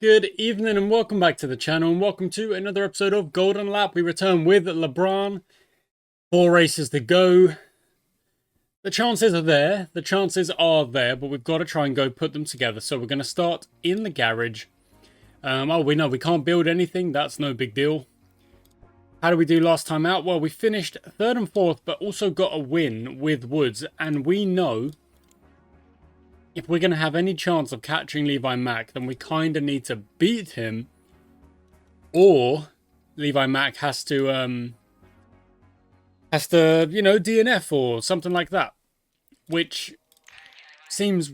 Good evening and welcome back to the channel and welcome to another episode of Golden Lap. We return with LaBrahn. 4 races to go. The chances are there. But we've got to try and go put them together. So we're going to start in the garage. We know we can't build anything. That's no big deal. How did we do last time out? Well, we finished 3rd and 4th, but also got a win with Woods. And we know if we're going to have any chance of catching Levi Mack, then we kind of need to beat him, or Levi Mack has to DNF or something like that, which seems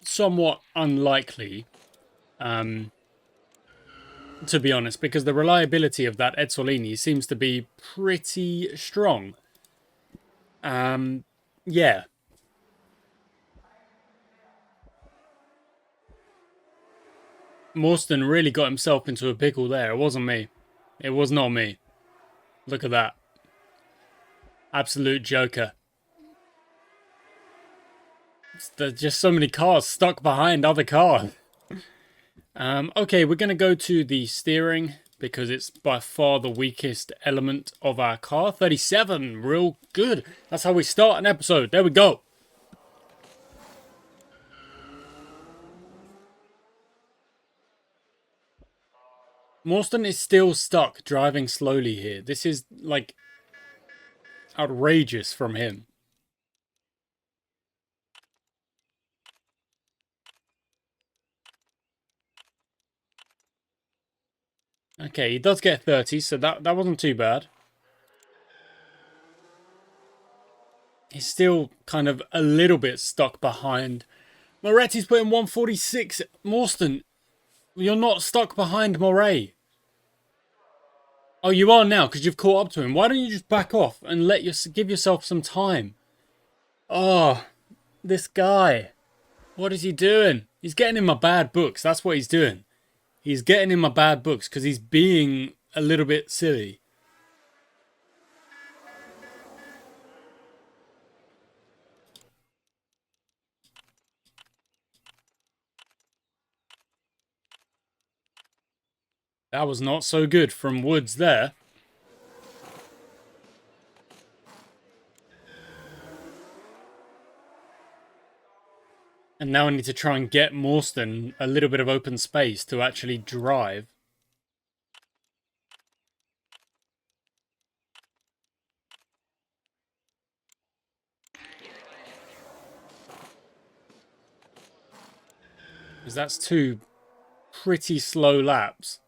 somewhat unlikely, to be honest, because the reliability of that Ezzolini seems to be pretty strong. Yeah. Morstan really got himself into a pickle there. It wasn't me. It was not me. Look at that. Absolute joker. There's just so many cars stuck behind other cars. Okay, we're going to go to the steering because it's by far the weakest element of our car. 37, real good. That's how we start an episode. There we go. Morstan is still stuck driving slowly here. This is, like, outrageous from him. Okay, he does get 30, so that wasn't too bad. He's still kind of a little bit stuck behind. Moretti's putting 146. Morstan, you're not stuck behind Moret. Oh, you are now because you've caught up to him. Why don't you just back off and give yourself some time? Oh, this guy. What is he doing? He's getting in my bad books. That's what he's doing. He's getting in my bad books because he's being a little bit silly. That was not so good from Woods there. And now I need to try and get Morstan a little bit of open space to actually drive. Because that's 2 pretty slow laps.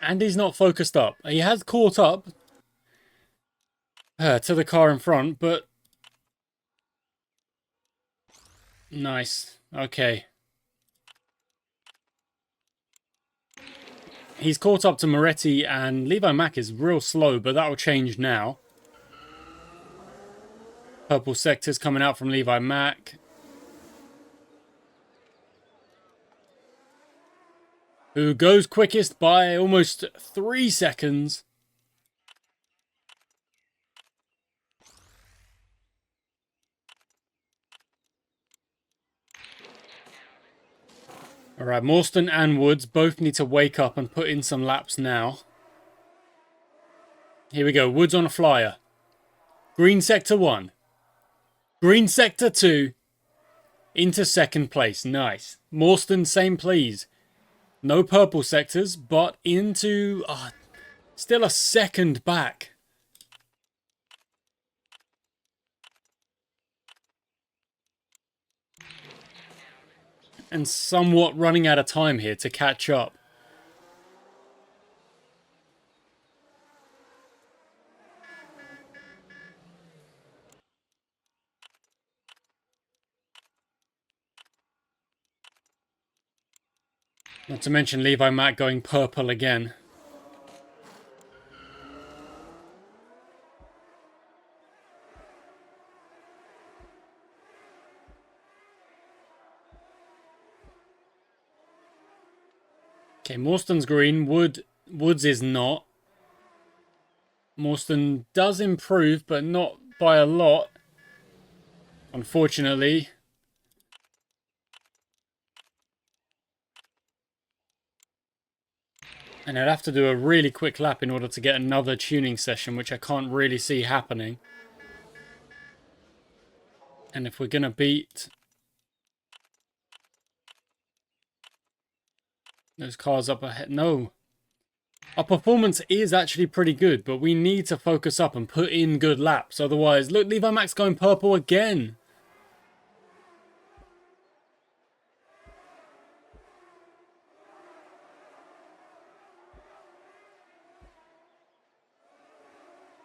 And he's not focused up. He has caught up to the car in front, but... Nice. Okay. He's caught up to Moretti, and Levi Mack is real slow, but that'll change now. Purple sectors coming out from Levi Mack. Who goes quickest by almost 3 seconds. Alright, Morstan and Woods both need to wake up and put in some laps now. Here we go, Woods on a flyer. Green sector 1. Green sector 2. Into 2nd place, nice. Morstan, same please. No purple sectors, but into... still a 2nd back. And somewhat running out of time here to catch up. Not to mention Levi Mack going purple again. Okay, Morstan's green. Woods is not. Morstan does improve, but not by a lot, unfortunately. And I'd have to do a really quick lap in order to get another tuning session, which I can't really see happening. And if we're going to beat those cars up ahead... No. Our performance is actually pretty good, but we need to focus up and put in good laps. Otherwise, look, Levi Max going purple again.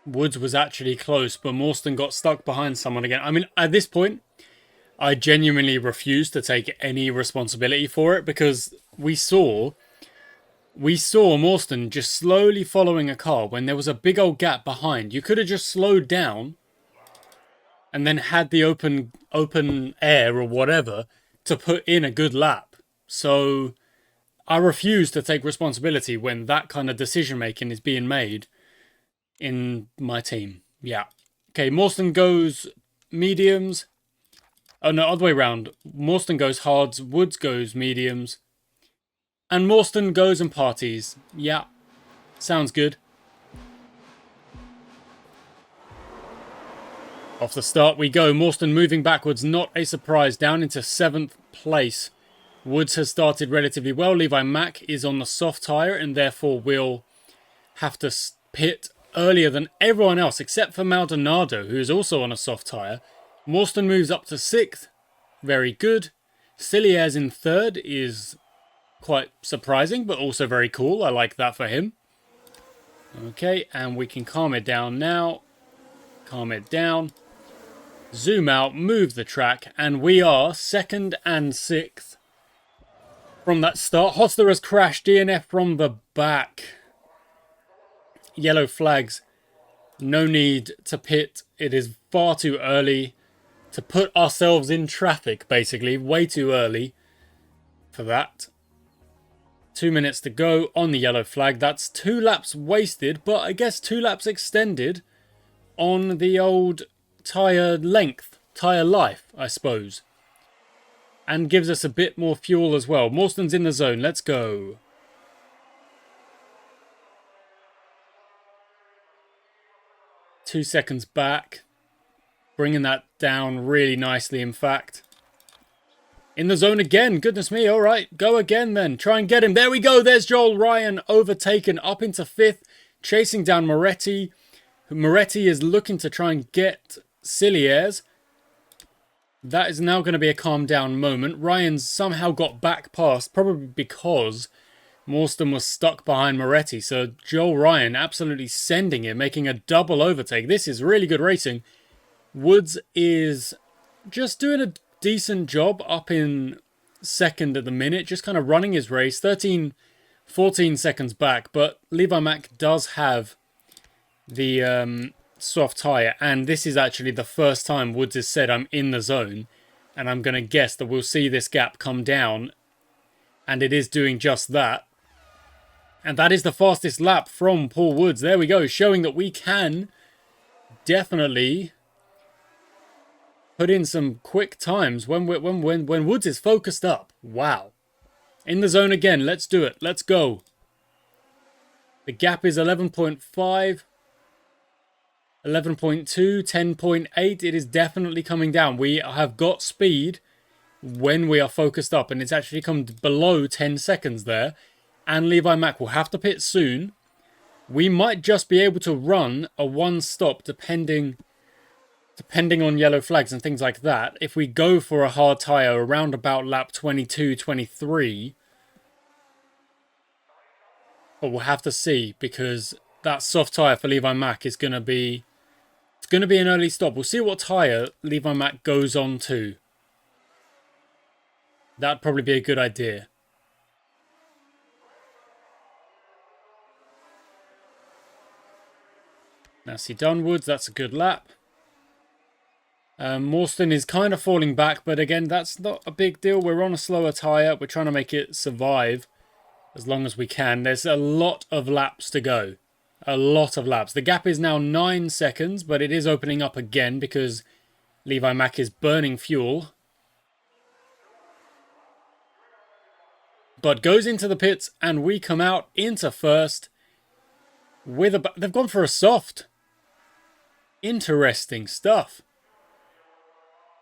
Woods was actually close, but Morstan got stuck behind someone again. I mean, at this point, I genuinely refuse to take any responsibility for it, because we saw Morstan just slowly following a car when there was a big old gap behind. You could have just slowed down and then had the open air or whatever to put in a good lap. So I refuse to take responsibility when that kind of decision making is being made in my team. Yeah. Okay, Morstan goes mediums. Oh no, other way around. Morstan goes hards, Woods goes mediums. And Morstan goes and parties. Yeah. Sounds good. Off the start we go. Morstan moving backwards, not a surprise. Down into 7th place. Woods has started relatively well. Levi Mack is on the soft tyre and therefore will have to pit earlier than everyone else except for Maldonado, who is also on a soft tyre. Morstan moves up to 6th. Very good. Cilliers in 3rd is quite surprising, but also very cool. I like that for him. Okay, and we can calm it down now. Calm it down. Zoom out, move the track, and we are 2nd and 6th. From that start, Jos3h has crashed. DNF from the back. Yellow flags. No need to pit. It is far too early to put ourselves in traffic, basically. Way too early for that. 2 minutes to go on the yellow flag. That's 2 laps wasted, but I guess 2 laps extended on the old tyre length, tyre life, I suppose. And gives us a bit more fuel as well. Morstan's in the zone. Let's go. Two seconds back. Bringing that down really nicely, in fact. In the zone again. Goodness me. All right. Go again then. Try and get him. There we go. There's Joel Ryan overtaken up into 5th. Chasing down Moretti. Moretti is looking to try and get Cilliers. That is now going to be a calm down moment. Ryan's somehow got back past. Probably because Morstan was stuck behind Moretti. So Joel Ryan absolutely sending it. Making a double overtake. This is really good racing. Woods is just doing a decent job up in 2nd at the minute. Just kind of running his race. 14 seconds back. But Levi Mack does have the soft tyre. And this is actually the first time Woods has said, I'm in the zone. And I'm going to guess that we'll see this gap come down. And it is doing just that. And that is the fastest lap from Paul Woods. There we go. Showing that we can definitely put in some quick times when Woods is focused up. Wow. In the zone again. Let's do it. Let's go. The gap is 11.5. 11.2, 10.8. It is definitely coming down. We have got speed when we are focused up. And it's actually come below 10 seconds there. And Levi Mack will have to pit soon. We might just be able to run a one-stop depending on yellow flags and things like that. If we go for a hard tyre around about lap 22, 23. But we'll have to see, because that soft tyre for Levi Mack is going to be... It's going to be an early stop. We'll see what tyre Levi Mack goes on to. That'd probably be a good idea. Nicely done, Woods. That's a good lap. Morstan is kind of falling back, but again, that's not a big deal. We're on a slower tyre. We're trying to make it survive as long as we can. There's a lot of laps to go. A lot of laps. The gap is now 9 seconds, but it is opening up again because Levi Mack is burning fuel. But goes into the pits, and we come out into first with a... They've gone for a soft. Interesting stuff.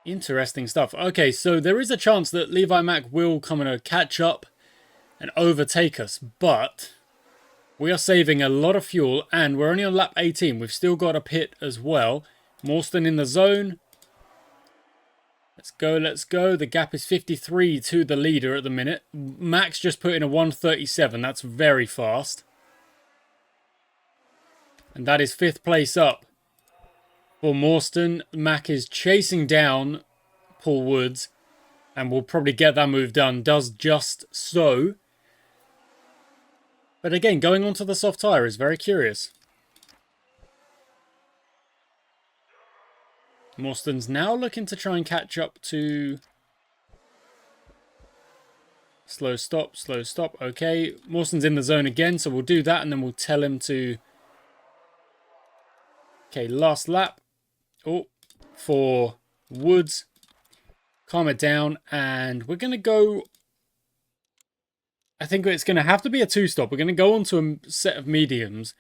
Interesting stuff. Okay, so there is a chance that Levi Mack will come and catch up and overtake us, but we are saving a lot of fuel, and we're only on lap 18. We've still got a pit as well. Morstan in the zone. Let's go, let's go. The gap is 53 to the leader at the minute. Max just put in a 1:37. That's very fast. And that is 5th place up for Morstan. Mack is chasing down Paul Woods, and will probably get that move done. Does just so. But again, going onto the soft tyre is very curious. Morstan's now looking to try and catch up to... Slow stop, slow stop. Okay, Morstan's in the zone again, so we'll do that, and then we'll tell him to... Okay, last lap. Oh, for Woods. Calm it down, and we're going to go... I think it's going to have to be a 2-stop. We're going to go on to a set of mediums,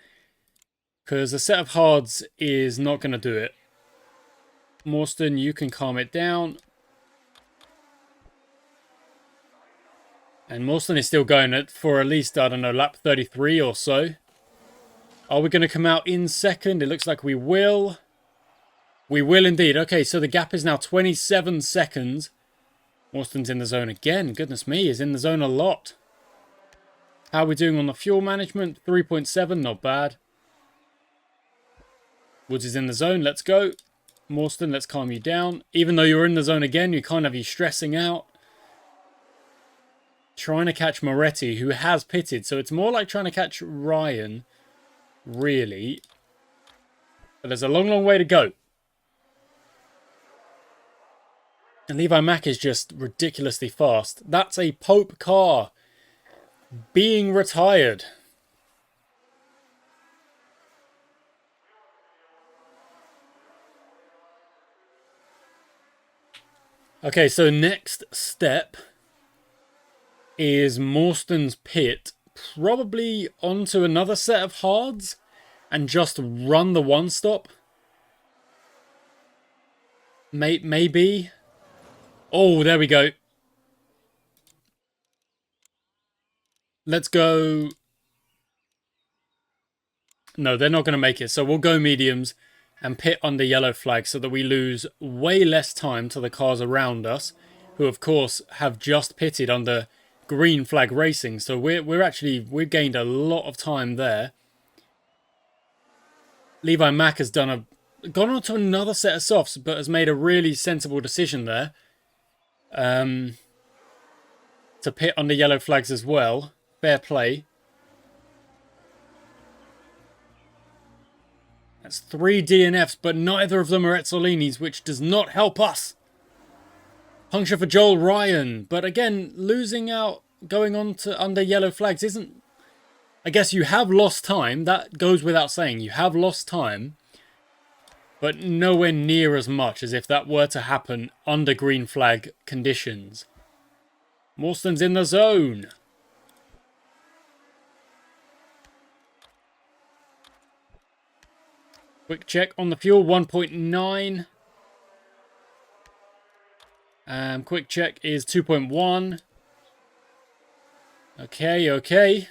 because a set of hards is not going to do it. Morstan, you can calm it down. And Morstan is still going for at least, I don't know, lap 33 or so. Are we going to come out in second? It looks like we will. We will indeed. Okay, so the gap is now 27 seconds. Morstan's in the zone again. Goodness me, he's in the zone a lot. How are we doing on the fuel management? 3.7, not bad. Woods is in the zone. Let's go. Morstan, let's calm you down. Even though you're in the zone again, you can't have you stressing out. Trying to catch Moretti, who has pitted. So it's more like trying to catch Ryan, really. But there's a long, long way to go. And Levi Mack is just ridiculously fast. That's a Pope car being retired. Okay, so next step is Morstan's pit. Probably onto another set of hards and just run the 1-stop. Maybe. Oh, there we go. Let's go. No, they're not going to make it. So we'll go mediums and pit under yellow flag so that we lose way less time to the cars around us, who of course have just pitted under green flag racing. So we've gained a lot of time there. Levi Mack has gone on to another set of softs, but has made a really sensible decision there. To pit under yellow flags as well. Fair play. That's 3 DNFs, but neither of them are Etzolini's, which does not help us. Puncture for Joel Ryan. But again, losing out, going on to under yellow flags isn't... I guess you have lost time. That goes without saying. You have lost time. But nowhere near as much as if that were to happen under green flag conditions. Morstan's in the zone. Quick check on the fuel, 1.9. Quick check is 2.1. Okay.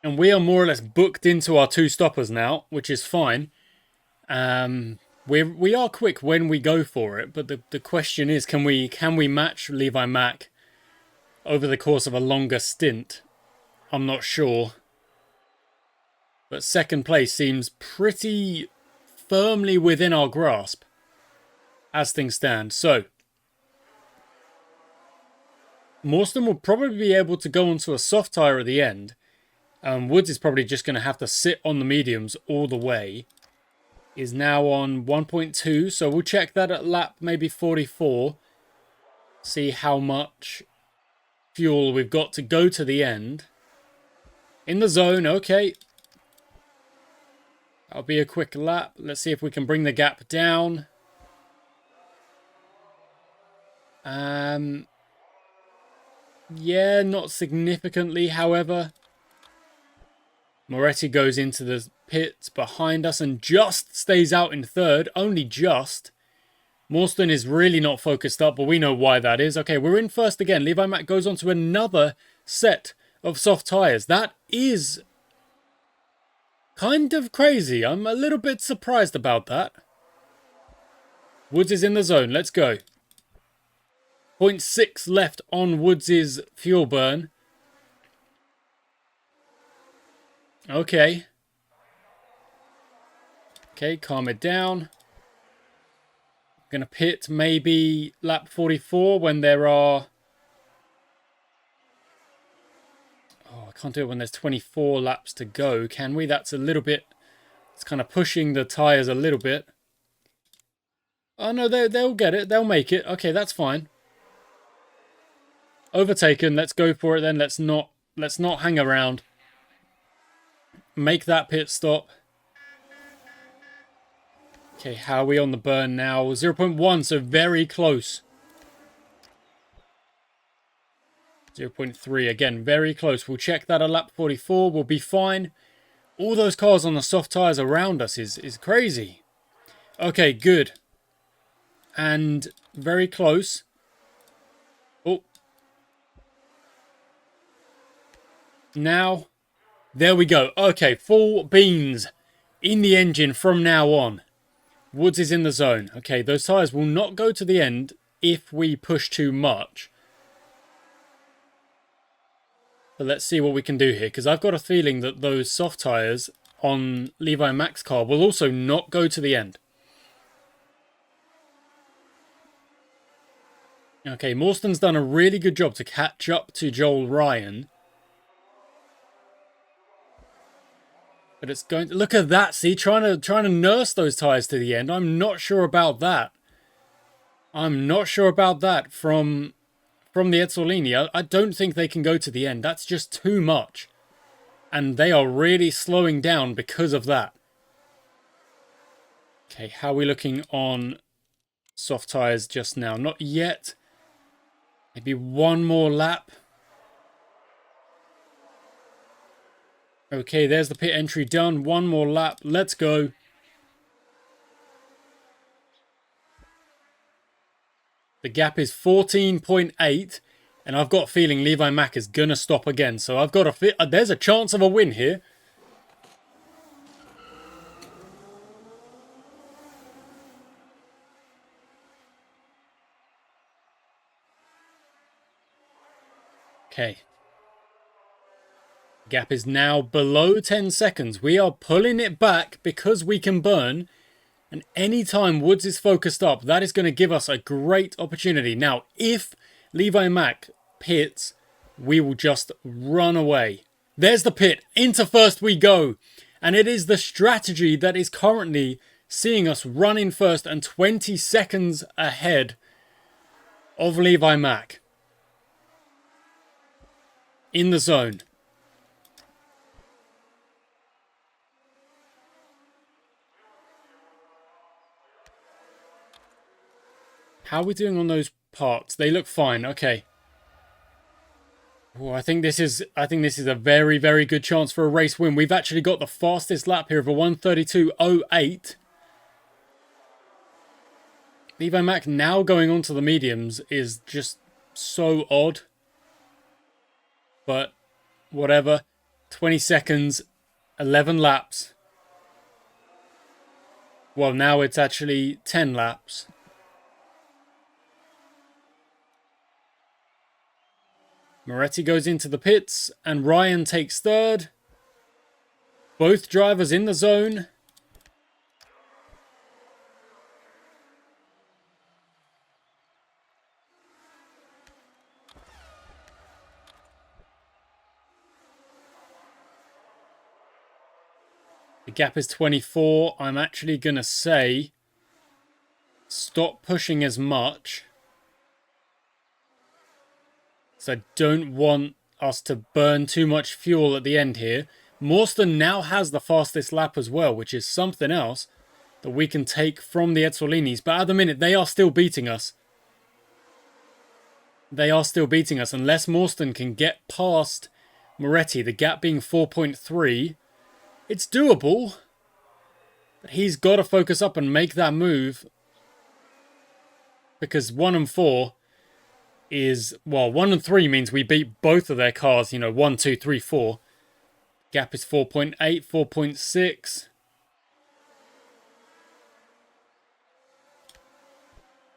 And we are more or less booked into our 2 stoppers now, which is fine. We are quick when we go for it, but the question is, can we match Levi Mack over the course of a longer stint? I'm not sure. But second place seems pretty firmly within our grasp as things stand. So, Morstan will probably be able to go onto a soft tyre at the end. Woods is probably just going to have to sit on the mediums all the way. Is now on 1.2, so we'll check that at lap maybe 44. See how much fuel we've got to go to the end. In the zone, okay. That'll be a quick lap. Let's see if we can bring the gap down. Yeah, not significantly, however. Moretti goes into the pits behind us and just stays out in third. Only just. Morstan is really not focused up, but we know why that is. Okay, we're in first again. Levi Mack goes on to another set of soft tyres. That is kind of crazy. I'm a little bit surprised about that. Woods is in the zone. Let's go. 0.6 left on Woods' fuel burn. Okay. Okay, calm it down. Gonna pit maybe lap 44 when there are... Oh, I can't do it when there's 24 laps to go, can we? That's a little bit... It's kind of pushing the tyres a little bit. Oh no, they'll get it. They'll make it. Okay, that's fine. Overtaken. Let's go for it then. Let's not hang around. Make that pit stop. Okay, how are we on the burn now? 0.1, so very close. 0.3, again, very close. We'll check that at lap 44. We'll be fine. All those cars on the soft tyres around us is crazy. Okay, good. And very close. Oh. Now, there we go. Okay, full beans in the engine from now on. Woods is in the zone. Okay, those tyres will not go to the end if we push too much. But let's see what we can do here, because I've got a feeling that those soft tyres on Levi Mack's car will also not go to the end. Okay, Morstan's done a really good job to catch up to Joel Ryan. But it's going to... Look at that, see? Trying to nurse those tyres to the end. I'm not sure about that. I'm not sure about that from the Ezzolini. I don't think they can go to the end. That's just too much. And they are really slowing down because of that. Okay, how are we looking on soft tyres just now? Not yet. Maybe one more lap. Okay, there's the pit entry done. One more lap. Let's go. The gap is 14.8. And I've got a feeling Levi Mack is going to stop again. So I've got a... There's a chance of a win here. Okay. Gap is now below 10 seconds. We are pulling it back because we can burn. And anytime Woods is focused up, that is going to give us a great opportunity. Now, if Levi Mack pits, we will just run away. There's the pit. Into first we go. And it is the strategy that is currently seeing us run in first and 20 seconds ahead of Levi Mack. In the zone. How are we doing on those parts? They look fine. Okay. Oh, I think this is a very, very good chance for a race win. We've actually got the fastest lap here of a 1:32.08. Levi Mack now going on to the mediums is just so odd. But whatever. 20 seconds. 11 laps. Well, now it's actually 10 laps. Moretti goes into the pits and Ryan takes third. Both drivers in the zone. The gap is 24. I'm actually going to say stop pushing as much. So I don't want us to burn too much fuel at the end here. Morstan now has the fastest lap as well, which is something else that we can take from the Edsolinis. But at the minute, they are still beating us. They are still beating us. Unless Morstan can get past Moretti, the gap being 4.3, it's doable. But he's got to focus up and make that move. Because 1 and 4 is, well, 1 and 3 means we beat both of their cars, you know, 1, 2, 3, 4. Gap is 4.8, 4.6.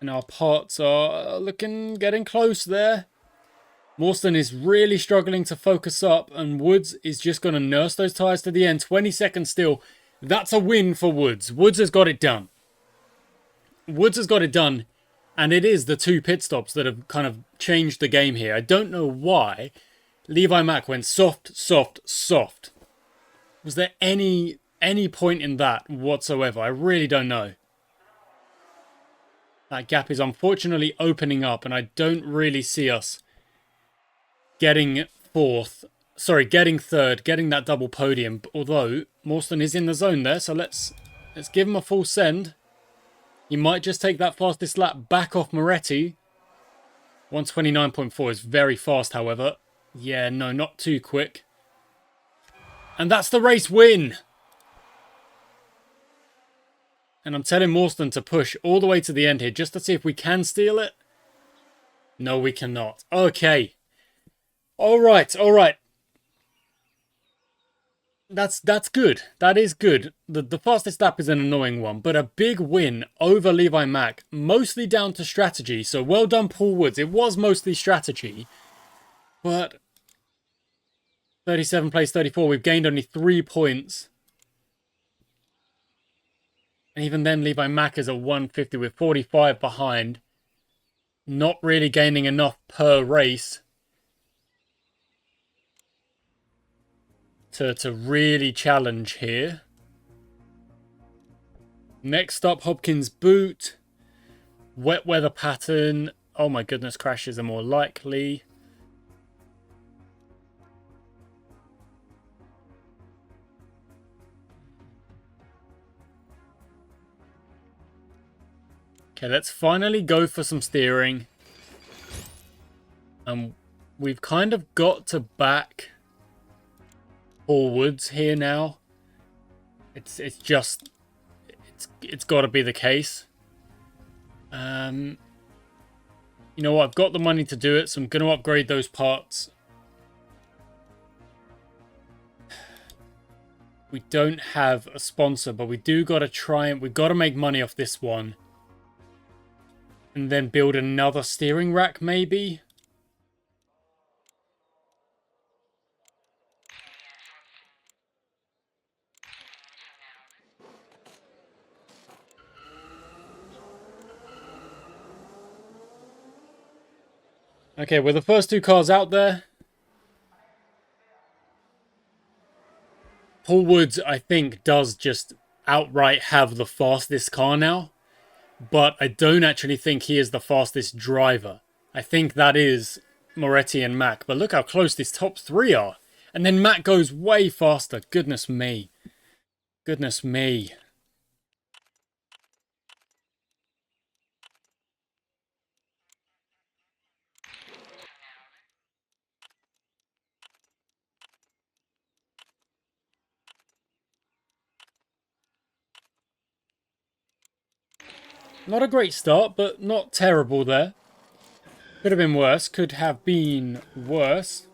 And our parts are getting close there. Morstan is really struggling to focus up, and Woods is just going to nurse those tyres to the end. 20 seconds still. That's a win for Woods. Woods has got it done. Woods has got it done, and it is the 2 pit stops that have kind of changed the game here. I don't know why Levi Mack went soft, soft, soft. Was there any point in that whatsoever? I really don't know. That gap is unfortunately opening up, and I don't really see us getting third, getting that double podium. Although Morstan is in the zone there, so let's give him a full send. He might just take that fastest lap back off Moretti. 129.4 is very fast, however. Yeah, no, not too quick. And that's the race win. And I'm telling Morstan to push all the way to the end here just to see if we can steal it. No, we cannot. Okay. All right. That's good. That is good. The fastest lap is an annoying one, but a big win over Levi Mack, mostly down to strategy. So well done, Paul Woods. It was mostly strategy, but 37 plays 34. We've gained only 3 points. And even then, Levi Mack is at 150 with 45 behind. Not really gaining enough per race to really challenge here. Next up, Hopkins boot. Wet weather pattern. Oh my goodness, crashes are more likely. Okay, let's finally go for some steering. We've kind of got to back Paul Woods here now. It's got to be the case. You know what? I've got the money to do it, so I'm going to upgrade those parts. We don't have a sponsor, but we do got to try and we've got to make money off this one. And then build another steering rack, maybe? Okay, we're the first 2 cars out there. Paul Woods, I think, does just outright have the fastest car now. But I don't actually think he is the fastest driver. I think that is Moretti and Mack. But look how close these top 3 are. And then Mack goes way faster. Goodness me. Goodness me. Not a great start, but not terrible there. Could have been worse. Could have been worse.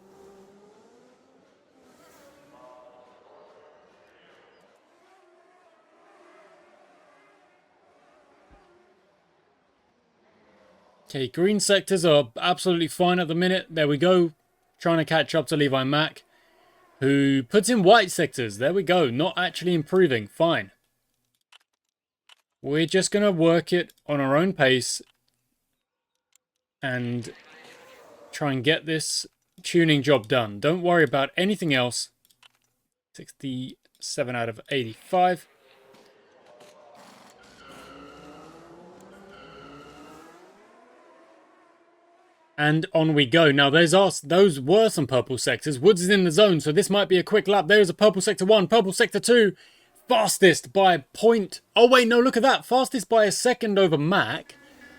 Okay, green sectors are absolutely fine at the minute. There we go. Trying to catch up to Levi Mack, who puts in white sectors. There we go. Not actually improving. Fine. We're just going to work it on our own pace and try and get this tuning job done. Don't worry about anything else. 67 out of 85. And on we go. Now, those were some purple sectors. Woods is in the zone, so this might be a quick lap. There is a purple sector 1, purple sector 2. Fastest by a point. Oh, wait, no, look at that. Fastest by a second over Mac.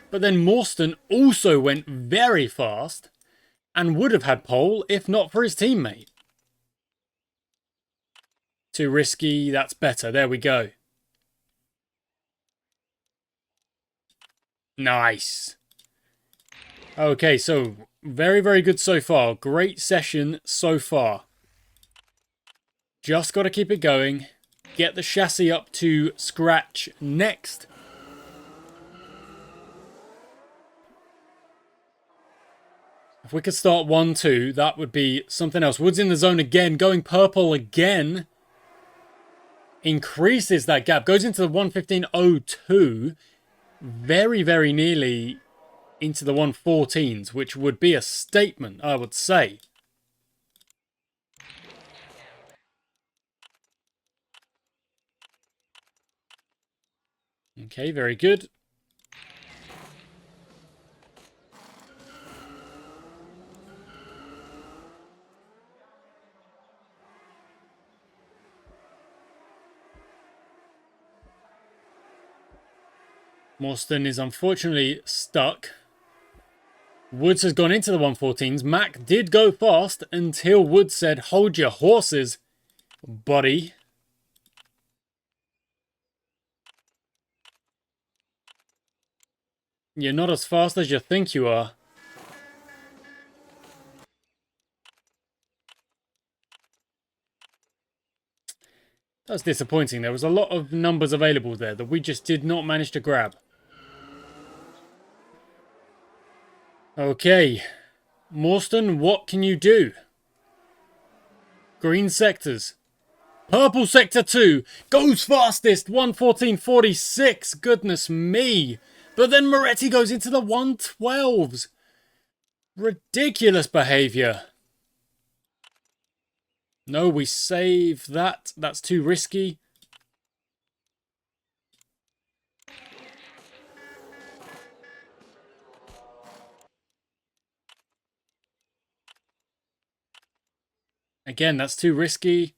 But then Morstan also went very fast and would have had pole if not for his teammate. Too risky. That's better. There we go. Nice. Okay, so very, very good so far. Great session so far. Just got to keep it going. Get the chassis up to scratch next. If we could start 1-2, that would be something else. Woods in the zone again, going purple again. Increases that gap. Goes into the 1:15.02. Very, very nearly into the 1:14s, which would be a statement, I would say. Okay, very good. Morstan is unfortunately stuck. Woods has gone into the 1:14s. Mac did go fast until Woods said, "Hold your horses, buddy." You're not as fast as you think you are. That was disappointing. There was a lot of numbers available there that we just did not manage to grab. Okay. Morstan, what can you do? Green sectors. Purple sector 2 goes fastest, 1:14.46. Goodness me. But then Moretti goes into the 1:12s. Ridiculous behavior. No, we save that. That's too risky. Again, that's too risky.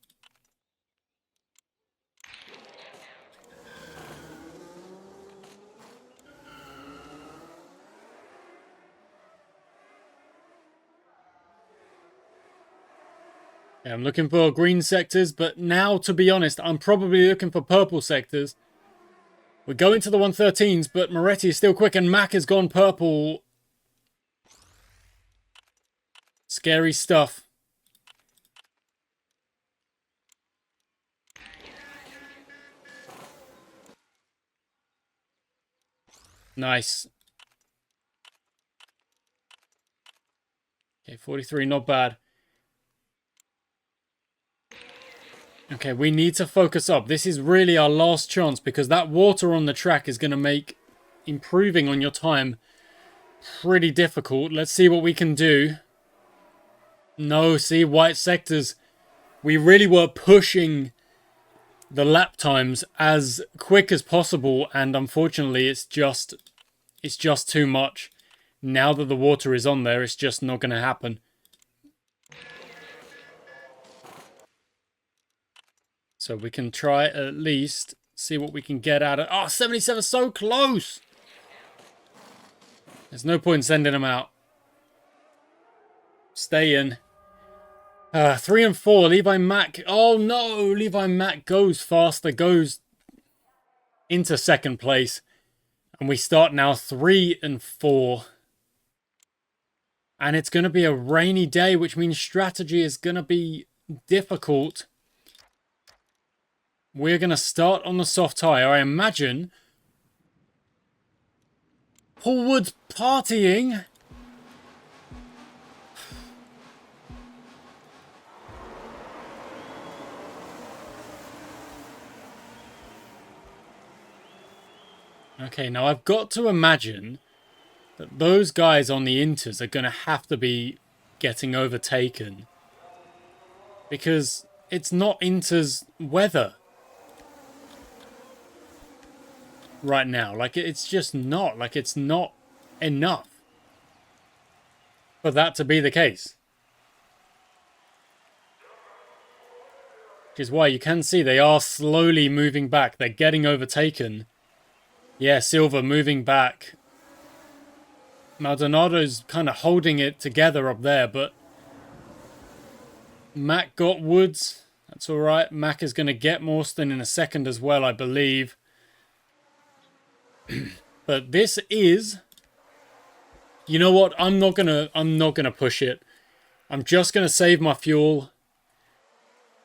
Yeah, I'm looking for green sectors, but now, to be honest, I'm probably looking for purple sectors. We're going to the 1:13s, but Moretti is still quick, and Mac has gone purple. Scary stuff. Nice. Okay, 43, not bad. Okay, we need to focus up. This is really our last chance because that water on the track is going to make improving on your time pretty difficult. Let's see what we can do. No, see, white sectors. We really were pushing the lap times as quick as possible, and unfortunately it's just too much. Now that the water is on there, it's just not going to happen. So we can try at least see what we can get out of... Oh, 77, so close! There's no point sending them out. Stay in. 3 and 4, Levi Mack. Oh no, Levi Mack goes faster, goes into second place. And we start now 3 and 4. And it's going to be a rainy day, which means strategy is going to be difficult. We're going to start on the soft tyre. I imagine Paul Woods partying. Okay, now I've got to imagine that those guys on the Inters are going to have to be getting overtaken. Because it's not Inter's weather right now. Like, it's just not. Like, it's not enough. for that to be the case. Which is why you can see they are slowly moving back. They're getting overtaken. Yeah, Silva moving back. Maldonado's kind of holding it together up there, but Mac got Woods. That's all right. Mac is going to get Morstan in a second as well, I believe. But this is... You know what? I'm not gonna push it. I'm just gonna save my fuel.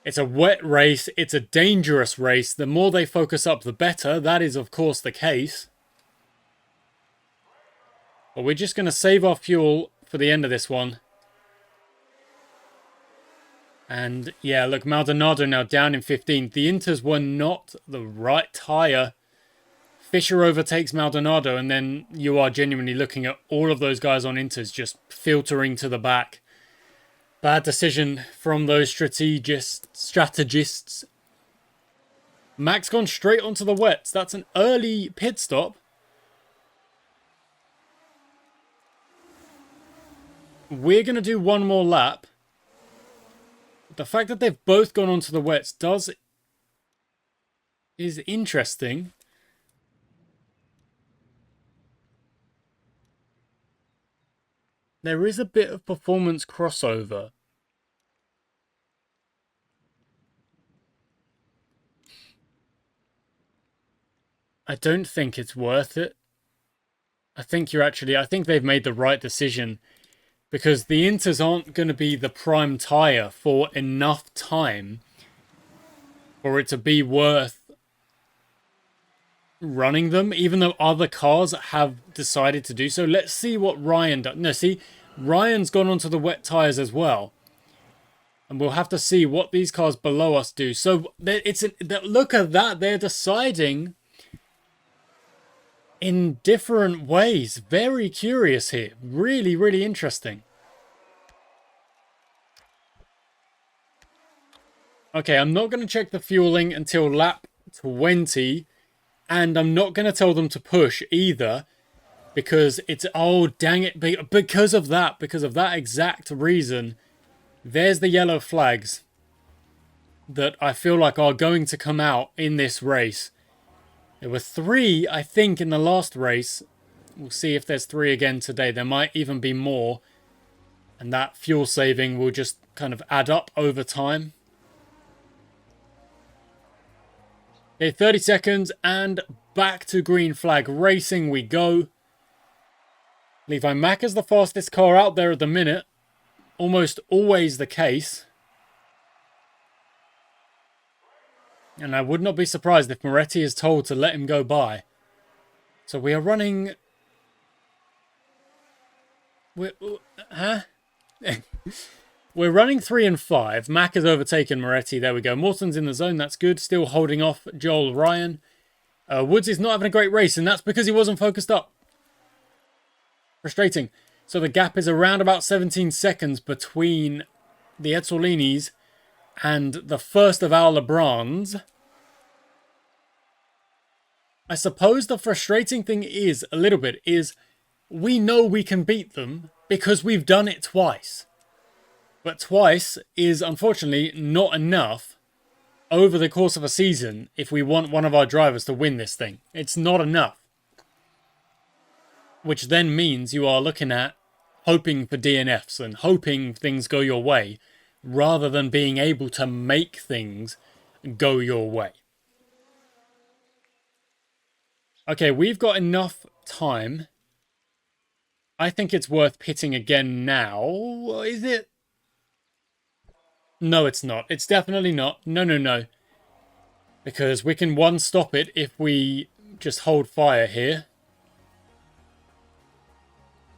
It's a wet race. It's a dangerous race. The more they focus up, the better. That is, of course, the case. But we're just gonna save our fuel for the end of this one. And yeah, look, Maldonado now down in 15th. The Inters were not the right tyre. Fisher overtakes Maldonado, and then you are genuinely looking at all of those guys on Inters just filtering to the back. Bad decision from those strategists. Mac's gone straight onto the wets. That's an early pit stop. We're going to do one more lap. The fact that they've both gone onto the wets is interesting. There is a bit of performance crossover. I don't think it's worth it. I think they've made the right decision, because the Inters aren't going to be the prime tyre for enough time for it to be worth running them, even though other cars have decided to do so. Let's see what Ryan does. No, see, Ryan's gone onto the wet tyres as well. And we'll have to see what these cars below us do. So look at that. They're deciding in different ways. Very curious here. Really, really interesting. Okay, I'm not going to check the fueling until lap 20. And I'm not going to tell them to push either. Because it's... Oh, dang it. Because of that exact reason, there's the yellow flags that I feel like are going to come out in this race. There were 3, I think, in the last race. We'll see if there's 3 again today. There might even be more. And that fuel saving will just kind of add up over time. Okay, 30 seconds and back to green flag racing we go. Levi Mack is the fastest car out there at the minute. Almost always the case. And I would not be surprised if Moretti is told to let him go by. So we are running... We're running 3 and 5. Mack has overtaken Moretti. There we go. Morton's in the zone. That's good. Still holding off Joel Ryan. Woods is not having a great race, and that's because he wasn't focused up. Frustrating. So the gap is around about 17 seconds between the Etzolinis and the first of our LaBrahns. I suppose the frustrating thing is, a little bit, is we know we can beat them because we've done it twice. But twice is, unfortunately, not enough over the course of a season if we want one of our drivers to win this thing. It's not enough. Which then means you are looking at hoping for DNFs and hoping things go your way, rather than being able to make things go your way. Okay, we've got enough time. I think it's worth pitting again now. Is it? No, it's not. It's definitely not. No. Because we can one-stop it if we just hold fire here.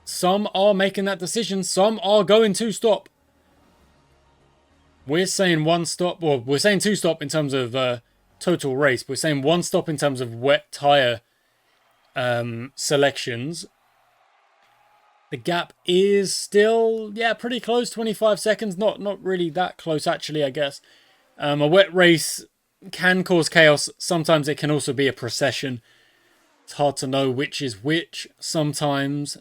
Some are making that decision. Some are going to stop. We're saying one stop. Well, we're saying 2 stop in terms of total race. We're saying 1 stop in terms of wet tyre selections. The gap is still, yeah, pretty close. 25 seconds. Not really that close, actually, I guess. A wet race can cause chaos. Sometimes it can also be a procession. It's hard to know which is which sometimes.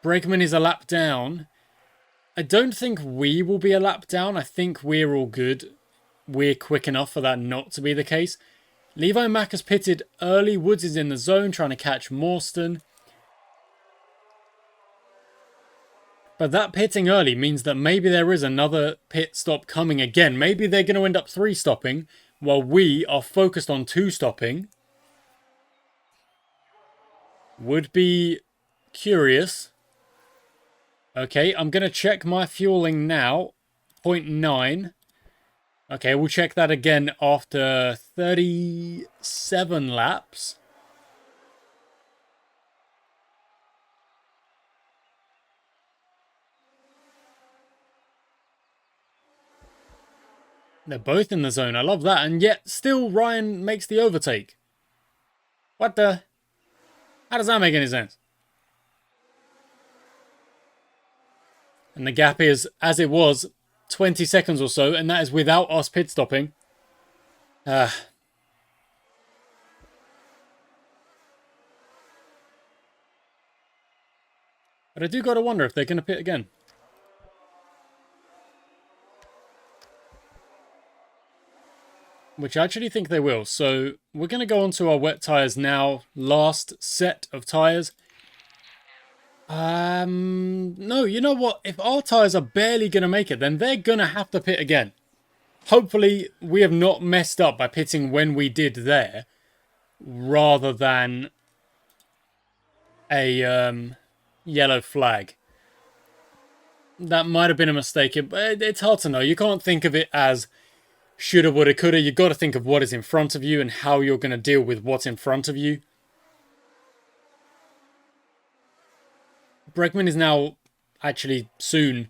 Bregman is a lap down. I don't think we will be a lap down. I think we're all good. We're quick enough for that not to be the case. Levi Mack has pitted early. Woods is in the zone trying to catch Morstan. But that pitting early means that maybe there is another pit stop coming again. Maybe they're going to end up 3-stopping while we are focused on 2-stopping. Would be curious. Okay, I'm going to check my fueling now. 0.9. Okay, we'll check that again after 37 laps. They're both in the zone. I love that. And yet, still, Ryan makes the overtake. What the? How does that make any sense? And the gap is, as it was, 20 seconds or so. And that is without us pit stopping. But I do got to wonder if they're going to pit again. Which I actually think they will. So we're going to go on to our wet tyres now. Last set of tyres. No, you know what? If our tyres are barely going to make it, then they're going to have to pit again. Hopefully, we have not messed up by pitting when we did there. Rather than a yellow flag. That might have been a mistake, but it's hard to know. You can't think of it as shoulda, woulda, coulda. You've got to think of what is in front of you and how you're going to deal with what's in front of you. Bregman is now actually soon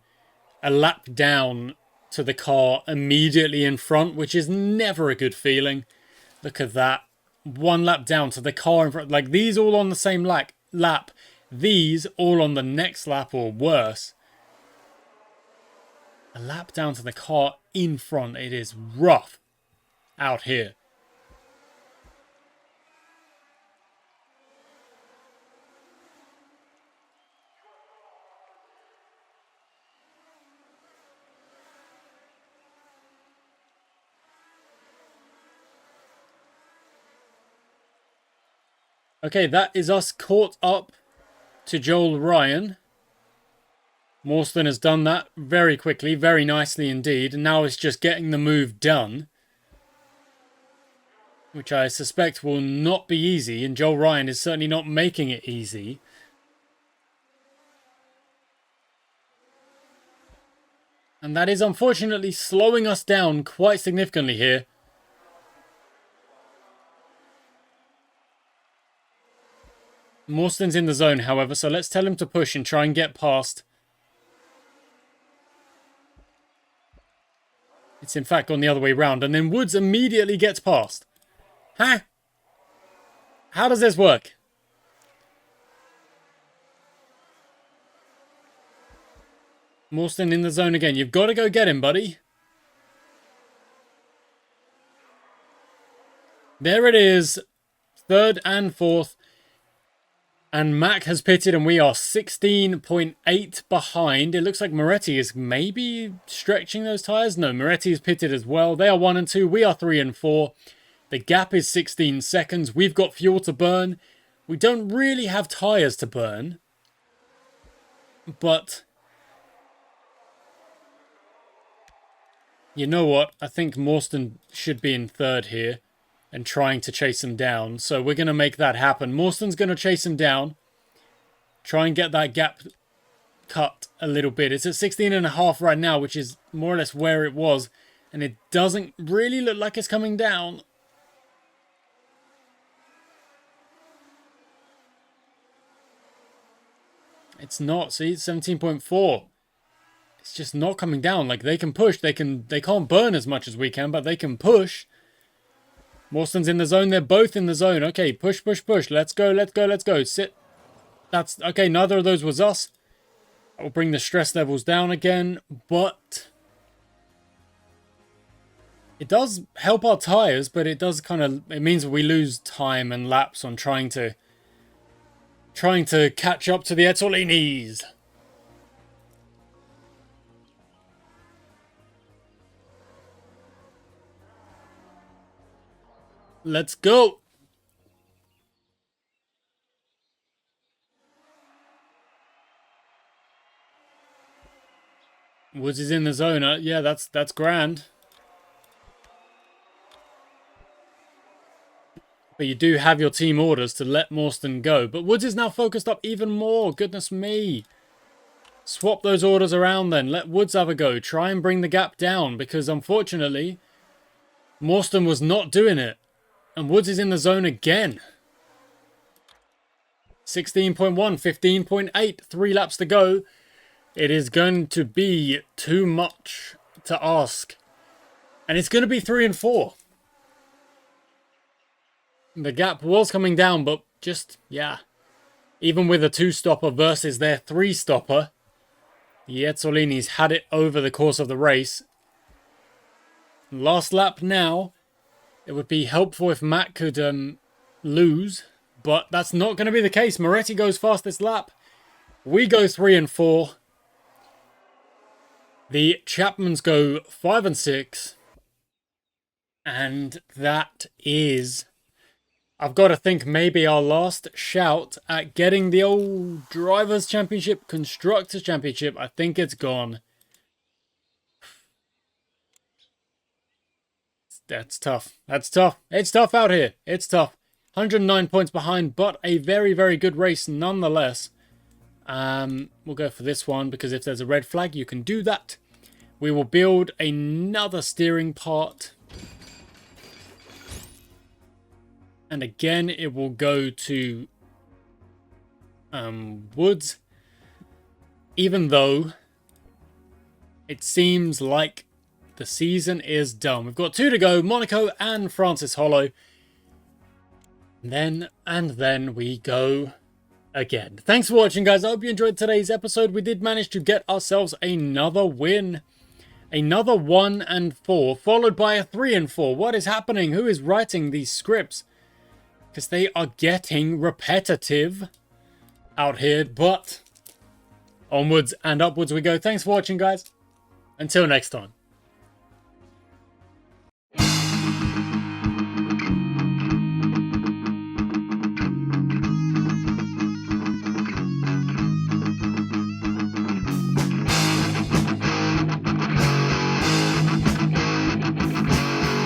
a lap down to the car immediately in front, which is never a good feeling. Look at that. 1 lap down to the car in front. Like, these all on the same lap. These all on the next lap or worse. A lap down to the car in front. It is rough out here. Okay, that is us caught up to Joel Ryan. Morstan has done that very quickly, very nicely indeed. And now it's just getting the move done. Which I suspect will not be easy. And Joel Ryan is certainly not making it easy. And that is unfortunately slowing us down quite significantly here. Morstan's in the zone, however, so let's tell him to push and try and get past. It's in fact gone the other way round, and then Woods immediately gets past. Huh? How does this work? Morstan in the zone again. You've got to go get him, buddy. There it is. 3rd and 4th. And Mac has pitted and we are 16.8 behind. It looks like Moretti is maybe stretching those tyres. No, Moretti is pitted as well. They are 1 and 2. We are 3 and 4. The gap is 16 seconds. We've got fuel to burn. We don't really have tyres to burn. But you know what? I think Morstan should be in 3rd here. And trying to chase him down. So we're going to make that happen. Morstan's going to chase him down. Try and get that gap cut a little bit. It's at 16.5 right now, which is more or less where it was. And it doesn't really look like it's coming down. It's not. See, it's 17.4. It's just not coming down. Like, they can push. They can't burn as much as we can, but they can push. Morstan's in the zone. They're both in the zone. Okay, push, push, push. Let's go, let's go, let's go. Sit. That's... Okay, neither of those was us. That will bring the stress levels down again. But it does help our tyres, but it does kind of... It means we lose time and laps on trying to trying to catch up to the Etzolinis. Let's go. Woods is in the zone. Yeah, that's grand. But you do have your team orders to let Morstan go. But Woods is now focused up even more. Goodness me. Swap those orders around then. Let Woods have a go. Try and bring the gap down. Because unfortunately, Morstan was not doing it. And Woods is in the zone again. 16.1, 15.8. 3 laps to go. It is going to be too much to ask. And it's going to be 3 and 4. The gap was coming down, but just, yeah. Even with a 2-stopper versus their 3-stopper, the Etzolinis had it over the course of the race. Last lap now. It would be helpful if Matt could lose, but that's not going to be the case. Moretti goes fastest lap. We go 3 and 4. The Chapmans go 5 and 6. And that is, I've got to think, maybe our last shout at getting the old Drivers' Championship, Constructors' Championship. I think it's gone. That's tough. That's tough. It's tough out here. It's tough. 109 points behind, but a very, very good race nonetheless. We'll go for this one because if there's a red flag, you can do that. We will build another steering part. And again, it will go to Woods. Even though it seems like the season is done. We've got 2 to go, Monaco and Francis Hollow. And then we go again. Thanks for watching, guys. I hope you enjoyed today's episode. We did manage to get ourselves another win. Another 1 and 4, followed by a 3 and 4. What is happening? Who is writing these scripts? Because they are getting repetitive out here. But onwards and upwards we go. Thanks for watching, guys. Until next time.